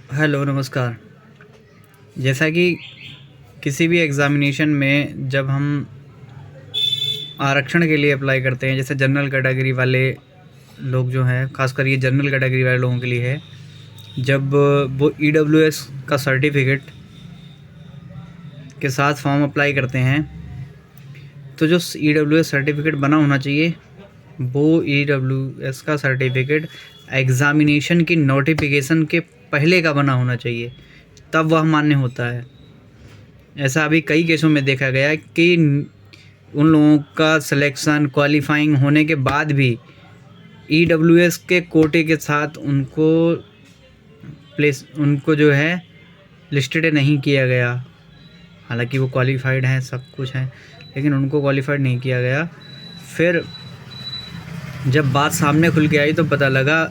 Hello, नमस्कार। जैसा कि किसी भी एग्ज़ामिनेशन में जब हम आरक्षण के लिए अप्लाई करते हैं, जैसे जनरल कैटेगरी वाले लोग जो हैं, ख़ासकर ये जनरल कैटेगरी वाले लोगों के लिए है, जब वो ईडब्ल्यूएस का सर्टिफिकेट के साथ फॉर्म अप्लाई करते हैं, तो जो ईडब्ल्यूएस सर्टिफिकेट बना होना चाहिए, वो ईडब्ल्यूएस का सर्टिफिकेट एग्ज़ामिनेशन की नोटिफिकेशन के पहले का बना होना चाहिए, तब वह मान्य होता है। ऐसा अभी कई केसों में देखा गया है कि उन लोगों का सिलेक्शन क्वालिफाइंग होने के बाद भी ईडब्ल्यूएस के कोटे के साथ उनको जो है लिस्टेड नहीं किया गया। हालांकि वो क्वालिफाइड हैं, सब कुछ हैं, लेकिन उनको क्वालिफाइड नहीं किया गया। फिर जब बात सामने खुल के आई तो पता लगा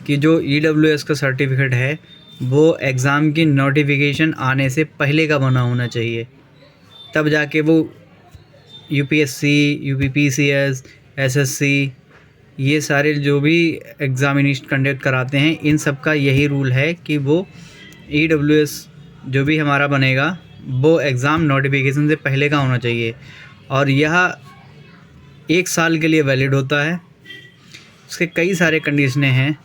कि जो ईडब्ल्यूएस का सर्टिफिकेट है वो एग्ज़ाम की नोटिफिकेशन आने से पहले का बना होना चाहिए, तब जाके वो यूपीएससी, यूपीपीसीएस, एसएससी, ये सारे जो भी एग्ज़ामिनेशन कंडक्ट कराते हैं, इन सब का यही रूल है कि वो ईडब्ल्यूएस जो भी हमारा बनेगा वो एग्ज़ाम नोटिफिकेशन से पहले का होना चाहिए, और यह 1 साल के लिए वैलिड होता है। उसके कई सारे कंडीशनें हैं,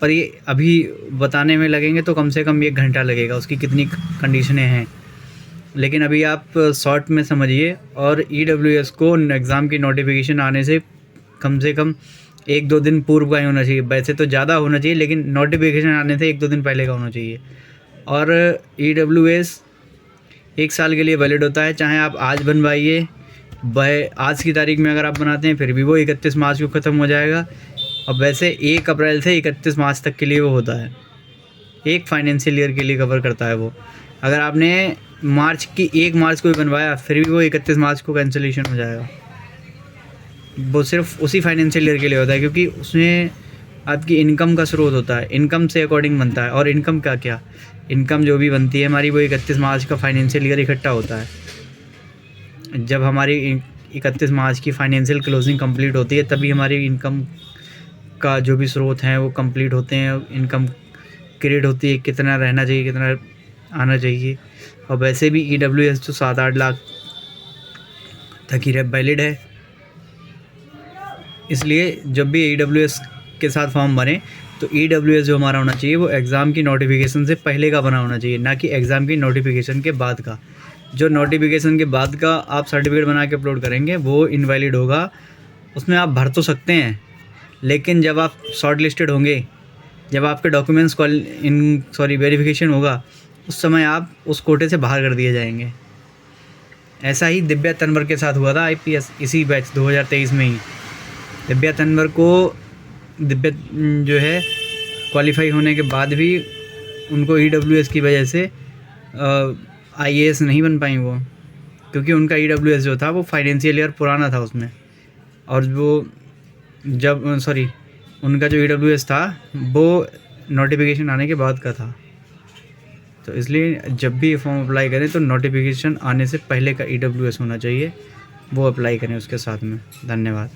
पर ये अभी बताने में लगेंगे तो कम से कम 1 घंटा लगेगा, उसकी कितनी कंडीशनें हैं। लेकिन अभी आप शॉर्ट में समझिए, और ईडब्ल्यूएस को एग्ज़ाम की नोटिफिकेशन आने से कम 1-2 दिन पूर्व का ही होना चाहिए। वैसे तो ज़्यादा होना चाहिए, लेकिन नोटिफिकेशन आने से 1-2 दिन पहले का होना चाहिए। और ईडब्ल्यूएस 1 साल के लिए वैलिड होता है, चाहे आप आज बनवाइए, वह आज की तारीख में अगर आप बनाते हैं फिर भी वो 31 मार्च को ख़त्म हो जाएगा। अब वैसे 1 अप्रैल से 31 मार्च तक के लिए वो होता है, एक फाइनेंशियल ईयर के लिए कवर करता है वो। अगर आपने मार्च की 1 मार्च को भी बनवाया फिर भी वो 31 मार्च को कैंसिलेशन हो जाएगा। वो सिर्फ उसी फाइनेंशियल ईयर के लिए होता है, क्योंकि उसमें आपकी इनकम का स्रोत होता है, इनकम से अकॉर्डिंग बनता है। और इनकम क्या इनकम जो भी बनती है हमारी, वो 31 मार्च का फाइनेंशियल ईयर इकट्ठा होता है। जब हमारी 31 मार्च की फाइनेंशियल क्लोजिंग कंप्लीट होती है, तभी हमारी इनकम का जो भी स्रोत हैं वो कंप्लीट होते हैं, इनकम क्रिएट होती है, कितना रहना चाहिए, कितना आना चाहिए। और वैसे भी ईडब्ल्यूएस तो 7-8 लाख तक ही वैलिड है। इसलिए जब भी ईडब्ल्यूएस के साथ फॉर्म भरें तो ईडब्ल्यूएस जो हमारा होना चाहिए वो एग्ज़ाम की नोटिफिकेशन से पहले का बना होना चाहिए, ना कि एग्ज़ाम की नोटिफिकेशन के बाद का। जो नोटिफिकेशन के बाद का आप सर्टिफिकेट बना के अपलोड करेंगे वो इनवैलिड होगा। उसमें आप भर तो सकते हैं, लेकिन जब आप शॉर्ट लिस्टेड होंगे, जब आपके डॉक्यूमेंट्स वेरिफिकेशन होगा, उस समय आप उस कोटे से बाहर कर दिए जाएंगे। ऐसा ही दिव्या तन्वर के साथ हुआ था आईपीएस, इसी बैच 2023 में ही। दिव्या तन्वर को जो है क्वालिफाई होने के बाद भी उनको ईडब्ल्यूएस की वजह से आईएएस नहीं बन पाई वो, क्योंकि उनका ईडब्ल्यूएस जो था वो फाइनेंशियल ईयर पुराना था उसमें, और वो उनका जो ईडब्ल्यूएस था वो नोटिफिकेशन आने के बाद का था। तो इसलिए जब भी फॉर्म अप्लाई करें तो नोटिफिकेशन आने से पहले का ईडब्ल्यूएस होना चाहिए, वो अप्लाई करें उसके साथ में। धन्यवाद।